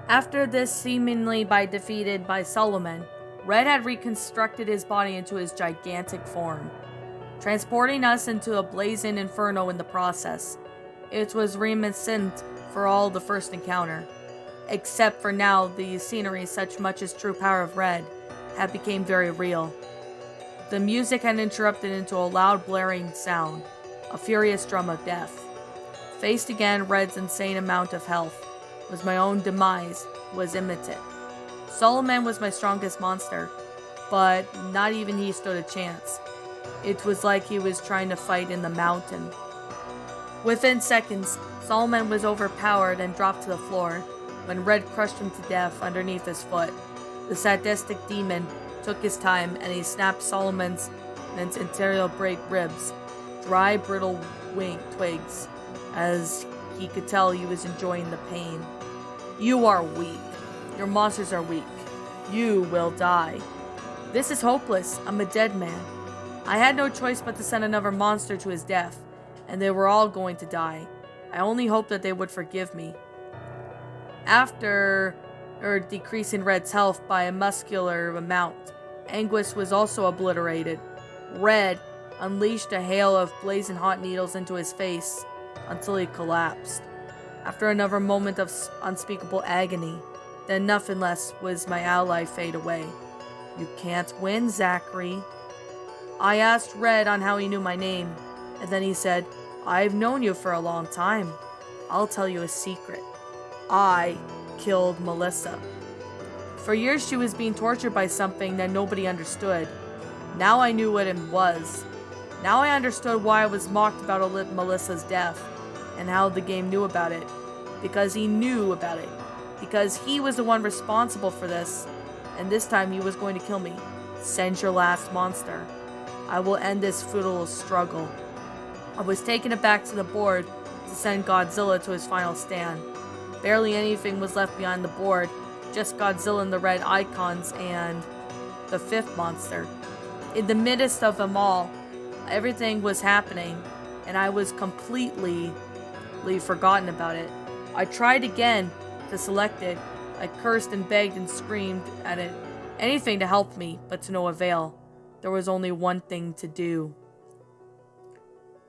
After this seemingly defeated by Solomon, Red had reconstructed his body into his gigantic form, transporting us into a blazing inferno in the process. It was reminiscent for all the first encounter, except for now the scenery, such much as true power of Red, had become very real. The music had interrupted into a loud blaring sound, a furious drum of death. Faced again, Red's insane amount of health was my own demise, was imminent. Solomon was my strongest monster, but not even he stood a chance. It was like he was trying to fight in the mountain. Within seconds, Solomon was overpowered and dropped to the floor, when Red crushed him to death underneath his foot. The sadistic demon took his time and he snapped Solomon's interior break ribs, dry, brittle wing twigs, as he could tell he was enjoying the pain. You are weak. Your monsters are weak. You will die. This is hopeless. I'm a dead man. I had no choice but to send another monster to his death, and they were all going to die. I only hoped that they would forgive me. After decreasing Red's health by a muscular amount, Anguish was also obliterated. Red unleashed a hail of blazing hot needles into his face until he collapsed. After another moment of unspeakable agony, then nothing less was my ally fade away. You can't win, Zachary. I asked Red on how he knew my name, and then he said, I've known you for a long time. I'll tell you a secret. I killed Melissa. For years she was being tortured by something that nobody understood. Now I knew what it was. Now I understood why I was mocked about Melissa's death, and how the game knew about it. Because he knew about it. Because he was the one responsible for this, and this time he was going to kill me. Send your last monster. I will end this futile struggle. I was taken back to the board to send Godzilla to his final stand. Barely anything was left behind the board, just Godzilla and the red icons and the fifth monster. In the midst of them all, everything was happening, and I was completely forgotten about it. I tried again to select it. I cursed and begged and screamed at it, anything to help me, but to no avail. There was only one thing to do.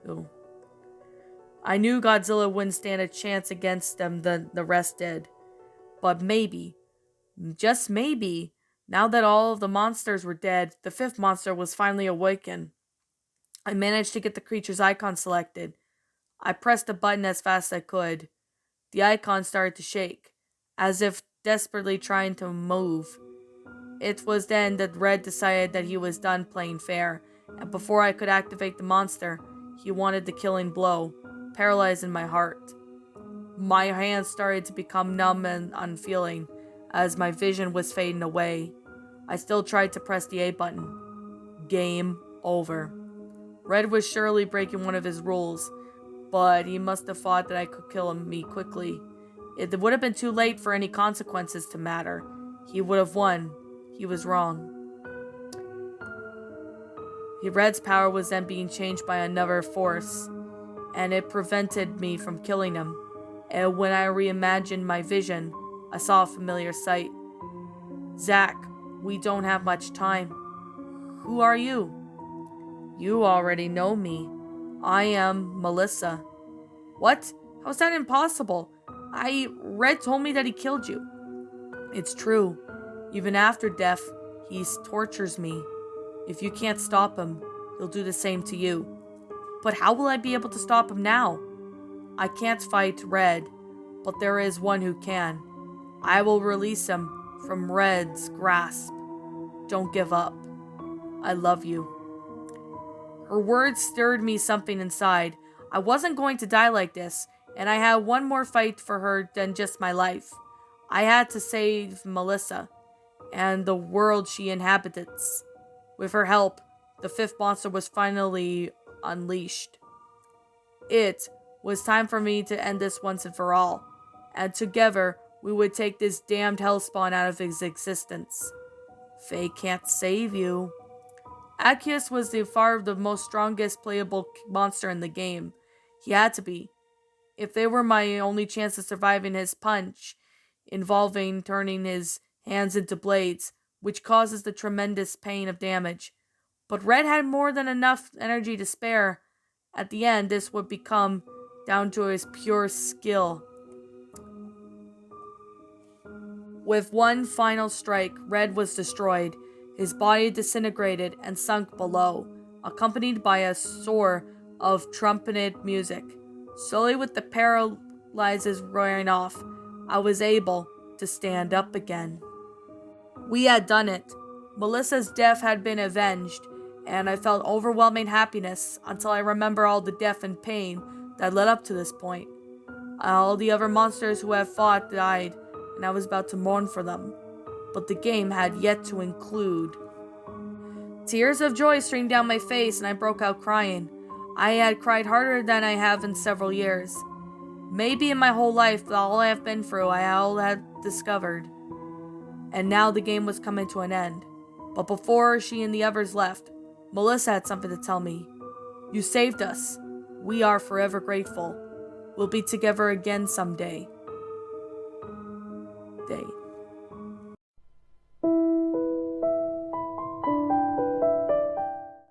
Ooh. I knew Godzilla wouldn't stand a chance against them, the rest did. But maybe, just maybe, now that all of the monsters were dead, the fifth monster was finally awakened. I managed to get the creature's icon selected. I pressed the button as fast as I could. The icon started to shake, as if desperately trying to move. It was then that Red decided that he was done playing fair, and before I could activate the monster, he wanted the killing blow, paralyzing my heart. My hands started to become numb and unfeeling, as my vision was fading away. I still tried to press the A button. Game over. Red was surely breaking one of his rules, but he must have thought that I could kill me quickly. It would have been too late for any consequences to matter. He would have won. He was wrong. Red's power was then being changed by another force, and it prevented me from killing him. And when I reimagined my vision, I saw a familiar sight. Zach, we don't have much time. Who are you? You already know me. I am Melissa. What? How's that impossible? Red told me that he killed you. It's true. Even after death, he tortures me. If you can't stop him, he'll do the same to you. But how will I be able to stop him now? I can't fight Red, but there is one who can. I will release him from Red's grasp. Don't give up. I love you. Her words stirred me something inside. I wasn't going to die like this, and I had one more fight for her than just my life. I had to save Melissa and the world she inhabits. With her help, the fifth monster was finally unleashed. It was time for me to end this once and for all, and together we would take this damned hellspawn out of his existence. Faye can't save you. Accius was by far the most strongest playable monster in the game. He had to be. If they were my only chance of surviving his punch, involving turning his hands into blades, which causes the tremendous pain of damage. But Red had more than enough energy to spare. At the end, this would become down to his pure skill. With one final strike, Red was destroyed, his body disintegrated and sunk below, accompanied by a soar of trumpeted music. Slowly, with the paralyzes wearing off, I was able to stand up again. We had done it. Melissa's death had been avenged, and I felt overwhelming happiness until I remember all the death and pain that led up to this point. All the other monsters who had fought died, and I was about to mourn for them. But the game had yet to include. Tears of joy streamed down my face, and I broke out crying. I had cried harder than I have in several years. Maybe in my whole life, all I have been through, I all had discovered. And now the game was coming to an end. But before she and the others left, Melissa had something to tell me. You saved us. We are forever grateful. We'll be together again someday.